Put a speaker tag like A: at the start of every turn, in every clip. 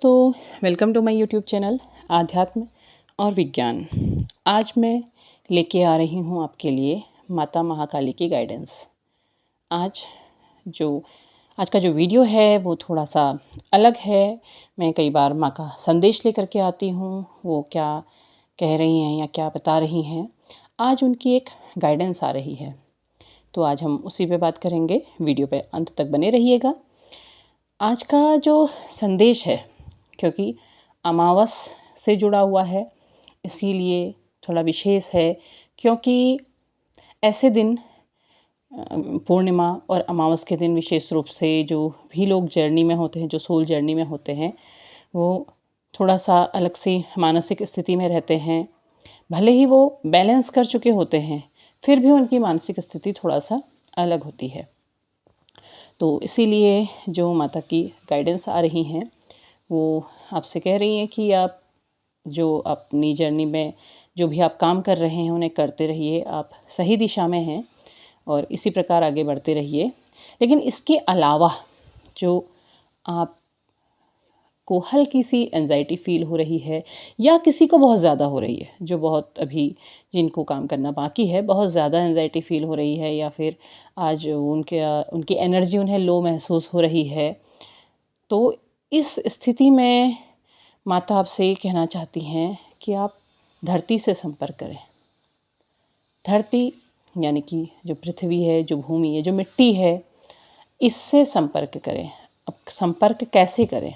A: दोस्तों, welcome to my YouTube channel आध्यात्म और विज्ञान। आज मैं लेके आ रही हूँ आपके लिए माता महाकाली की गाइडेंस। आज आज का जो वीडियो है वो थोड़ा सा अलग है। मैं कई बार माँ का संदेश लेकर के आती हूँ, वो क्या कह रही हैं या क्या बता रही हैं। आज उनकी एक गाइडेंस आ रही है, तो आज हम उसी पे बात करेंगे। वीडियो पे अंत तक बने रहिएगा। आज का जो संदेश है, क्योंकि अमावस से जुड़ा हुआ है, इसीलिए थोड़ा विशेष है। क्योंकि ऐसे दिन पूर्णिमा और अमावस के दिन विशेष रूप से जो भी लोग जर्नी में होते हैं, जो सोल जर्नी में होते हैं, वो थोड़ा सा अलग सी मानसिक स्थिति में रहते हैं। भले ही वो बैलेंस कर चुके होते हैं, फिर भी उनकी मानसिक स्थिति थोड़ा सा अलग होती है। तो इसीलिए जो माता की गाइडेंस आ रही हैं, वो आपसे कह रही हैं कि आप जो अपनी जर्नी में जो भी आप काम कर रहे हैं उन्हें करते रहिए। आप सही दिशा में हैं और इसी प्रकार आगे बढ़ते रहिए। लेकिन इसके अलावा जो आपको हल्की सी एंजाइटी फ़ील हो रही है या किसी को बहुत ज़्यादा हो रही है, जो बहुत अभी जिनको काम करना बाकी है, बहुत ज़्यादा एंजाइटी फ़ील हो रही है, या फिर आज उनकी एनर्जी उन्हें लो महसूस हो रही है, तो इस स्थिति में माता आपसे ये कहना चाहती हैं कि आप धरती से संपर्क करें। धरती यानी कि जो पृथ्वी है, जो भूमि है, जो मिट्टी है, इससे संपर्क करें। अब संपर्क कैसे करें,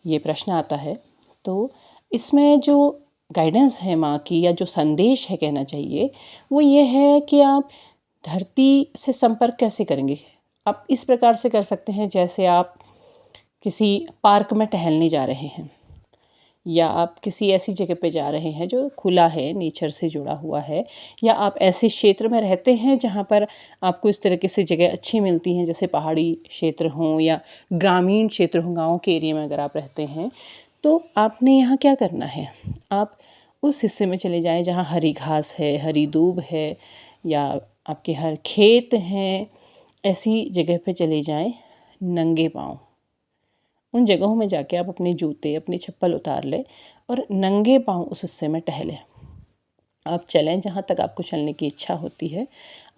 A: ये प्रश्न आता है। तो इसमें जो गाइडेंस है माँ की, या जो संदेश है कहना चाहिए, वो ये है कि आप धरती से संपर्क कैसे करेंगे। आप इस प्रकार से कर सकते हैं, जैसे आप किसी पार्क में टहलने जा रहे हैं, या आप किसी ऐसी जगह पे जा रहे हैं जो खुला है, नेचर से जुड़ा हुआ है, या आप ऐसे क्षेत्र में रहते हैं जहाँ पर आपको इस तरीके से जगह अच्छी मिलती हैं, जैसे पहाड़ी क्षेत्र हों या ग्रामीण क्षेत्र हों, गाँव के एरिया में अगर आप रहते हैं, तो आपने यहाँ क्या करना है, आप उस हिस्से में चले जाएँ जहाँ हरी घास है, हरी दूब है, या आपके हर खेत हैं। ऐसी जगह पे चले जाएँ नंगे पाँव। उन जगहों में जाके आप अपने जूते, अपनी चप्पल उतार लें और नंगे पाँव उस हिस्से में टहलें। आप चलें जहाँ तक आपको चलने की इच्छा होती है,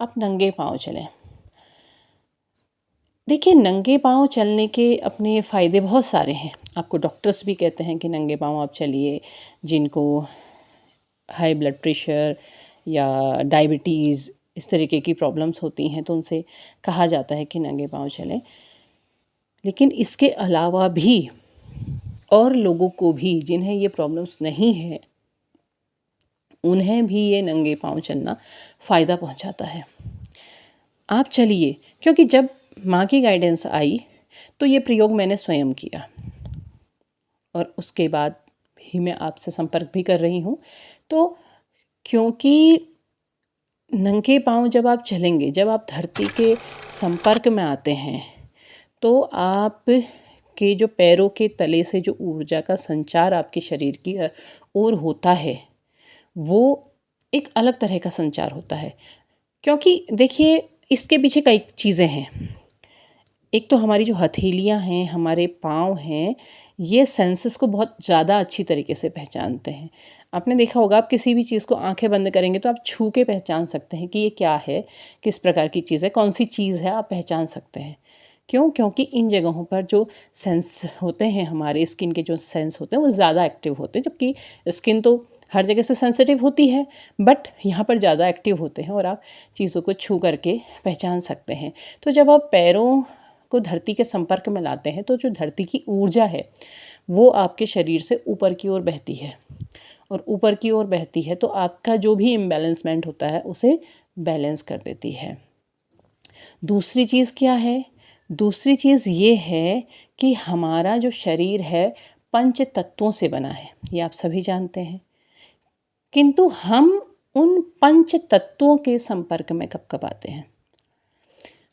A: आप नंगे पाँव चलें। देखिए, नंगे पाँव चलने के अपने फ़ायदे बहुत सारे हैं। आपको डॉक्टर्स भी कहते हैं कि नंगे पाँव आप चलिए। जिनको हाई ब्लड प्रेशर या डायबिटीज़ इस तरीके की प्रॉब्लम्स होती हैं, तो उनसे कहा जाता है कि नंगे पाँव चलें। लेकिन इसके अलावा भी और लोगों को भी जिन्हें ये प्रॉब्लम्स नहीं है, उन्हें भी ये नंगे पाँव चलना फ़ायदा पहुंचाता है। आप चलिए, क्योंकि जब माँ की गाइडेंस आई तो ये प्रयोग मैंने स्वयं किया, और उसके बाद भी मैं आपसे संपर्क भी कर रही हूँ। तो क्योंकि नंगे पाँव जब आप चलेंगे, जब आप धरती के संपर्क में आते हैं, तो आप के जो पैरों के तले से जो ऊर्जा का संचार आपके शरीर की ओर होता है, वो एक अलग तरह का संचार होता है। क्योंकि देखिए, इसके पीछे कई चीज़ें हैं। एक तो हमारी जो हथेलियाँ हैं, हमारे पाँव हैं, ये सेंसेस को बहुत ज़्यादा अच्छी तरीके से पहचानते हैं। आपने देखा होगा, आप किसी भी चीज़ को आंखें बंद करेंगे तो आप छू के पहचान सकते हैं कि ये क्या है, किस प्रकार की चीज़ है, कौन सी चीज़ है, आप पहचान सकते हैं। क्यों? क्योंकि इन जगहों पर जो सेंस होते हैं, हमारे स्किन के जो सेंस होते हैं, वो ज़्यादा एक्टिव होते हैं। जबकि स्किन तो हर जगह से सेंसिटिव होती है, बट यहाँ पर ज़्यादा एक्टिव होते हैं और आप चीज़ों को छू करके पहचान सकते हैं। तो जब आप पैरों को धरती के संपर्क में लाते हैं, तो जो धरती की ऊर्जा है, वो आपके शरीर से ऊपर की ओर बहती है, और ऊपर की ओर बहती है तो आपका जो भी इम्बैलेंसमेंट होता है, उसे बैलेंस कर देती है। दूसरी चीज़ क्या है? दूसरी चीज़ ये है कि हमारा जो शरीर है, पंच तत्वों से बना है, ये आप सभी जानते हैं। किंतु हम उन पंच तत्वों के संपर्क में कब-कब आते हैं।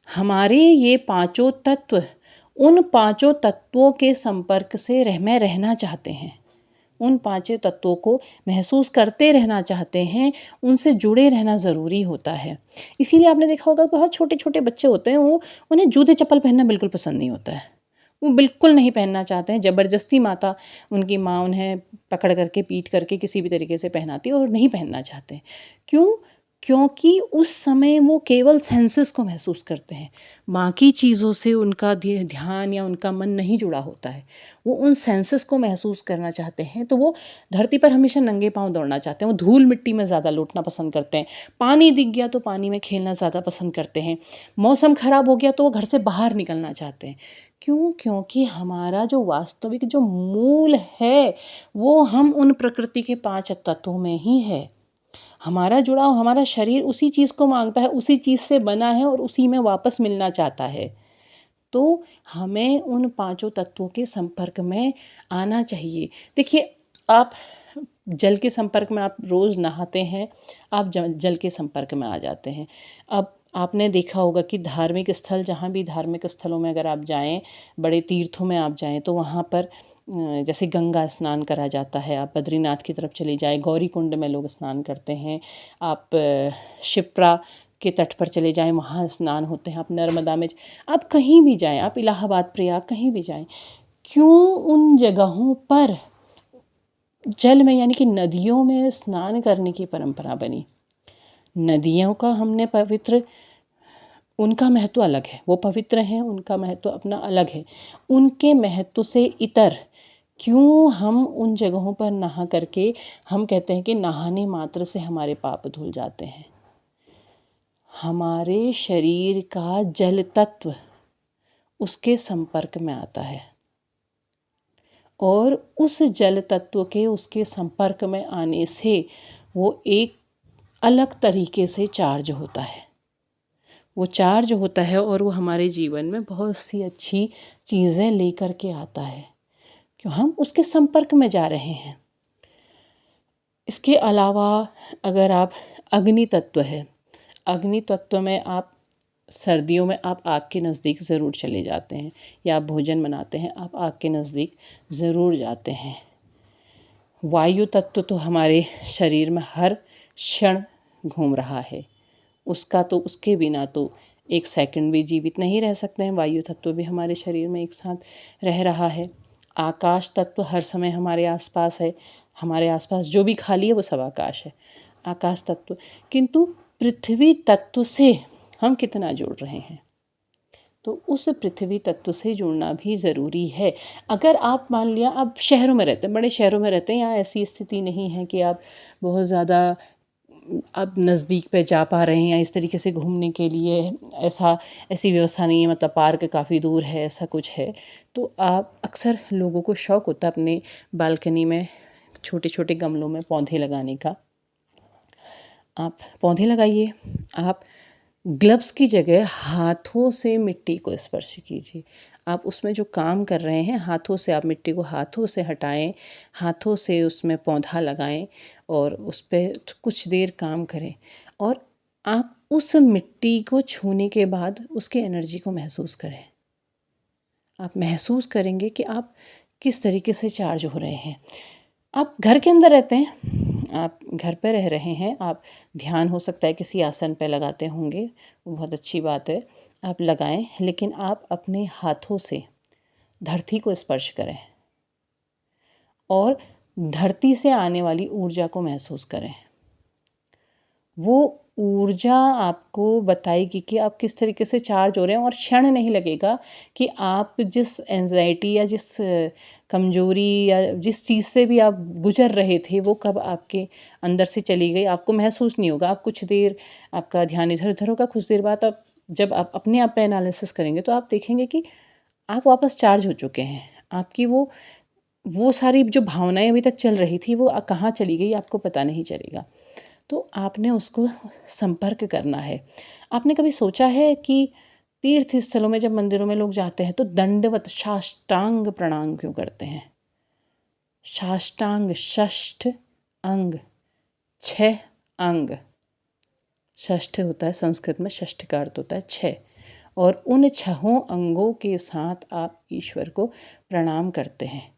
A: हमारे ये पांचों तत्व, उन पांचों तत्वों के संपर्क से रहना चाहते हैं। उन पांचों तत्वों को महसूस करते रहना चाहते हैं, उनसे जुड़े रहना ज़रूरी होता है। इसीलिए आपने देखा होगा, बहुत छोटे-छोटे बच्चे होते हैं, उन्हें जूते चप्पल पहनना बिल्कुल पसंद नहीं होता है। वो बिल्कुल नहीं पहनना चाहते हैं। ज़बरदस्ती माता उनकी माँ उन्हें पकड़ करके पीट करके किसी भी तरीके से पहनाती है और नहीं पहनना चाहते हैं। क्यों? क्योंकि उस समय वो केवल सेंसेस को महसूस करते हैं। बाकी चीज़ों से उनका ध्यान या उनका मन नहीं जुड़ा होता है। वो उन सेंसेस को महसूस करना चाहते हैं, तो वो धरती पर हमेशा नंगे पाँव दौड़ना चाहते हैं। वो धूल मिट्टी में ज़्यादा लौटना पसंद करते हैं। पानी दिख गया तो पानी में खेलना ज़्यादा पसंद करते हैं। मौसम ख़राब हो गया तो वो घर से बाहर निकलना चाहते हैं। क्यों? क्योंकि हमारा जो वास्तविक जो मूल है, वो हम उन प्रकृति के 5 तत्वों में ही है। हमारा जुड़ाव, हमारा शरीर उसी चीज़ को माँगता है, उसी चीज़ से बना है और उसी में वापस मिलना चाहता है। तो हमें उन पाँचों तत्वों के संपर्क में आना चाहिए। देखिए, आप जल के संपर्क में आप रोज़ नहाते हैं, आप जल के संपर्क में आ जाते हैं। अब आपने देखा होगा कि धार्मिक स्थल, जहाँ भी धार्मिक स्थलों में अगर आप जाएँ, बड़े तीर्थों में आप जाएँ, तो वहाँ पर जैसे गंगा स्नान करा जाता है। आप बद्रीनाथ की तरफ चले जाएँ, गौरीकुंड में लोग स्नान करते हैं। आप शिप्रा के तट पर चले जाएँ, वहाँ स्नान होते हैं। आप नर्मदा में, आप कहीं भी जाएँ, आप इलाहाबाद, प्रयाग कहीं भी जाएँ, क्यों उन जगहों पर जल में यानी कि नदियों में स्नान करने की परंपरा बनी? नदियों का हमने पवित्र, उनका महत्व अलग है, वो पवित्र हैं, उनका महत्व अपना अलग है। उनके महत्व से इतर क्यों हम उन जगहों पर नहा करके हम कहते हैं कि नहाने मात्र से हमारे पाप धुल जाते हैं। हमारे शरीर का जल तत्व उसके संपर्क में आता है और उस जल तत्व के उसके संपर्क में आने से वो एक अलग तरीके से चार्ज होता है। वो चार्ज होता है और वो हमारे जीवन में बहुत सी अच्छी चीज़ें लेकर के आता है, क्यों हम उसके संपर्क में जा रहे हैं। इसके अलावा अगर आप अग्नि तत्व है, अग्नि तत्व में आप सर्दियों में आप आग के नज़दीक ज़रूर चले जाते हैं, या आप भोजन बनाते हैं, आप आग के नज़दीक ज़रूर जाते हैं। वायु तत्व तो हमारे शरीर में हर क्षण घूम रहा है, उसका तो, उसके बिना तो एक सेकंड भी जीवित नहीं रह सकते हैं। वायु तत्व भी हमारे शरीर में एक साथ रह रहा है। आकाश तत्व हर समय हमारे आसपास है, हमारे आसपास जो भी खाली है वो सब आकाश है, आकाश तत्व। किंतु पृथ्वी तत्व से हम कितना जुड़ रहे हैं, तो उस पृथ्वी तत्व से जुड़ना भी ज़रूरी है। अगर आप मान लिया आप शहरों में रहते हैं, बड़े शहरों में रहते हैं, यहाँ ऐसी स्थिति नहीं है कि आप बहुत ज़्यादा अब नज़दीक पे जा पा रहे हैं या इस तरीके से घूमने के लिए ऐसी व्यवस्था नहीं है, मतलब पार्क काफ़ी दूर है, ऐसा कुछ है, तो आप अक्सर लोगों को शौक़ होता है अपने बालकनी में छोटे छोटे गमलों में पौधे लगाने का। आप पौधे लगाइए, आप ग्लव्स की जगह हाथों से मिट्टी को स्पर्श कीजिए। आप उसमें जो काम कर रहे हैं, हाथों से आप मिट्टी को हाथों से हटाएं, हाथों से उसमें पौधा लगाएं और उस पे कुछ देर काम करें, और आप उस मिट्टी को छूने के बाद उसके एनर्जी को महसूस करें। आप महसूस करेंगे कि आप किस तरीके से चार्ज हो रहे हैं। आप घर के अंदर रहते हैं, आप घर पे रह रहे हैं, आप ध्यान हो सकता है किसी आसन पे लगाते होंगे, वो बहुत अच्छी बात है, आप लगाएं, लेकिन आप अपने हाथों से धरती को स्पर्श करें और धरती से आने वाली ऊर्जा को महसूस करें। वो ऊर्जा आपको बताएगी कि आप किस तरीके से चार्ज हो रहे हैं, और क्षण नहीं लगेगा कि आप जिस एंजाइटी या जिस कमज़ोरी या जिस चीज़ से भी आप गुज़र रहे थे, वो कब आपके अंदर से चली गई, आपको महसूस नहीं होगा। आप कुछ देर, आपका ध्यान इधर-उधर होगा, कुछ देर बाद आप जब आप अपने आप पे एनालिसिस करेंगे तो आप देखेंगे कि आप वापस चार्ज हो चुके हैं। आपकी वो सारी जो भावनाएँ अभी तक चल रही थी, वो कहाँ चली गई आपको पता नहीं चलेगा। तो आपने उसको संपर्क करना है। आपने कभी सोचा है कि तीर्थ स्थलों में जब मंदिरों में लोग जाते हैं तो दंडवत साष्टांग प्रणाम क्यों करते हैं? साष्टांग, षष्ठ अंग, 6 अंग। षष्ठ होता है संस्कृत में, षष्ठ का अर्थ होता है 6, और उन 6 अंगों के साथ आप ईश्वर को प्रणाम करते हैं।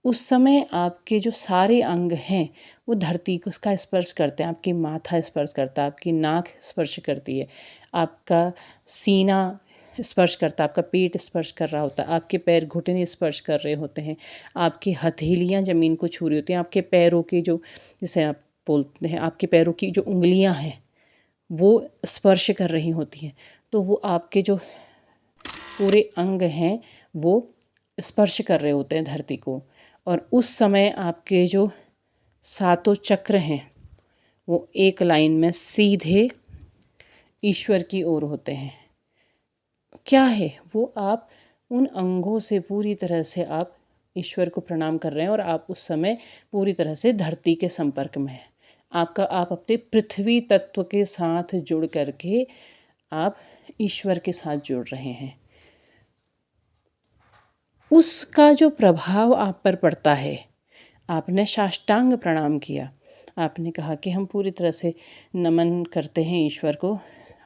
A: उस समय आपके जो सारे अंग हैं वो धरती को उसका स्पर्श करते हैं। आपकी माथा स्पर्श करता है, आपकी नाक स्पर्श करती है, आपका सीना स्पर्श करता है, आपका पेट स्पर्श कर रहा होता है, आपके पैर घुटने स्पर्श कर रहे होते हैं, आपकी हथेलियाँ ज़मीन को छू रही होती हैं, आपके पैरों के जो, जिसे आप बोलते हैं, आपके पैरों की जो उंगलियां हैं वो स्पर्श कर रही होती हैं। तो वो आपके जो पूरे अंग हैं वो स्पर्श कर रहे होते हैं धरती को, और उस समय आपके जो सातों चक्र हैं वो एक लाइन में सीधे ईश्वर की ओर होते हैं। क्या है वो, आप उन अंगों से पूरी तरह से आप ईश्वर को प्रणाम कर रहे हैं, और आप उस समय पूरी तरह से धरती के संपर्क में हैं। आप अपने पृथ्वी तत्व के साथ जुड़ करके आप ईश्वर के साथ जुड़ रहे हैं। उसका जो प्रभाव आप पर पड़ता है, आपने साष्टांग प्रणाम किया, आपने कहा कि हम पूरी तरह से नमन करते हैं ईश्वर को,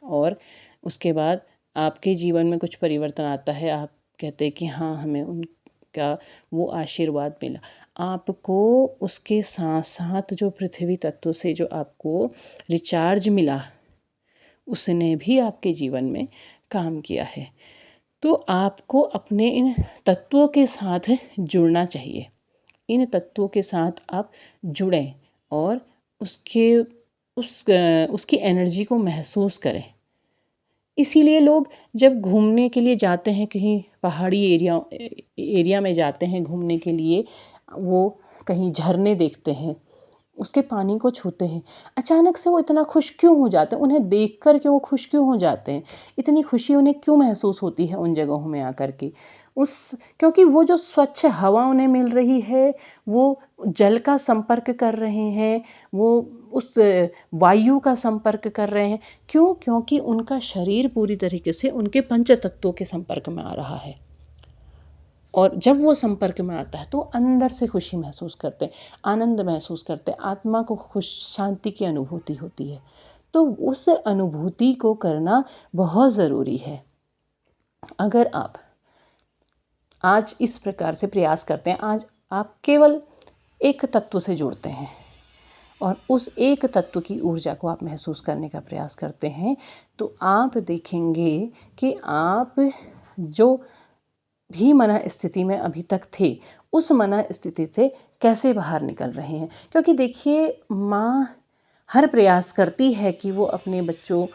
A: और उसके बाद आपके जीवन में कुछ परिवर्तन आता है, आप कहते हैं कि हाँ, हमें उनका वो आशीर्वाद मिला। आपको उसके साथ साथ जो पृथ्वी तत्व से जो आपको रिचार्ज मिला, उसने भी आपके जीवन में काम किया है। तो आपको अपने इन तत्वों के साथ जुड़ना चाहिए। इन तत्वों के साथ आप जुड़ें और उसकी एनर्जी को महसूस करें। इसीलिए लोग जब घूमने के लिए जाते हैं, कहीं पहाड़ी एरिया में जाते हैं घूमने के लिए, वो कहीं झरने देखते हैं, उसके पानी को छूते हैं, अचानक से वो इतना खुश क्यों हो जाते हैं? उन्हें देख कर के वो खुश क्यों हो जाते हैं? इतनी खुशी उन्हें क्यों महसूस होती है उन जगहों में आकर के? क्योंकि वो जो स्वच्छ हवा उन्हें मिल रही है, वो जल का संपर्क कर रहे हैं, वो उस वायु का संपर्क कर रहे हैं। क्यों? क्योंकि उनका शरीर पूरी तरीके से उनके पंच तत्वों के संपर्क में आ रहा है, और जब वो संपर्क में आता है तो अंदर से खुशी महसूस करते हैं, आनंद महसूस करते हैं, आत्मा को खुश, शांति की अनुभूति होती है। तो उस अनुभूति को करना बहुत ज़रूरी है। अगर आप आज इस प्रकार से प्रयास करते हैं, आज आप केवल एक तत्व से जुड़ते हैं और उस एक तत्व की ऊर्जा को आप महसूस करने का प्रयास करते हैं, तो आप देखेंगे कि आप जो भी मना स्थिति में अभी तक थे, उस मना स्थिति से कैसे बाहर निकल रहे हैं। क्योंकि देखिए, माँ हर प्रयास करती है कि वो अपने बच्चों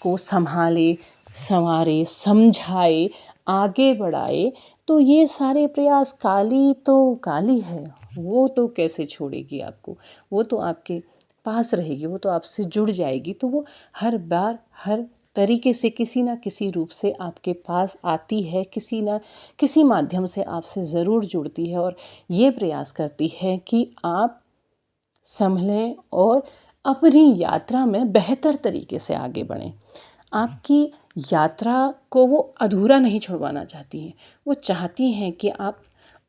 A: को संभाले, संवारे, समझाए, आगे बढ़ाए। तो ये सारे प्रयास, काली तो काली है, वो तो कैसे छोड़ेगी आपको, वो तो आपके पास रहेगी, वो तो आपसे जुड़ जाएगी। तो वो हर बार हर तरीके से किसी ना किसी रूप से आपके पास आती है, किसी ना किसी माध्यम से आपसे ज़रूर जुड़ती है, और ये प्रयास करती है कि आप संभलें और अपनी यात्रा में बेहतर तरीके से आगे बढ़ें। आपकी यात्रा को वो अधूरा नहीं छुड़वाना चाहती हैं, वो चाहती हैं कि आप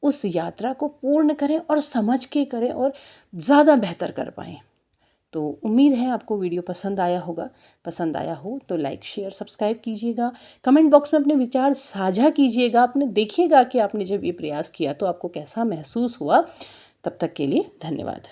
A: उस यात्रा को पूर्ण करें और समझ के करें और ज़्यादा बेहतर कर पाएँ। तो उम्मीद है आपको वीडियो पसंद आया होगा। पसंद आया हो तो लाइक, शेयर, सब्सक्राइब कीजिएगा। कमेंट बॉक्स में अपने विचार साझा कीजिएगा। आपने देखिएगा कि आपने जब ये प्रयास किया तो आपको कैसा महसूस हुआ। तब तक के लिए धन्यवाद।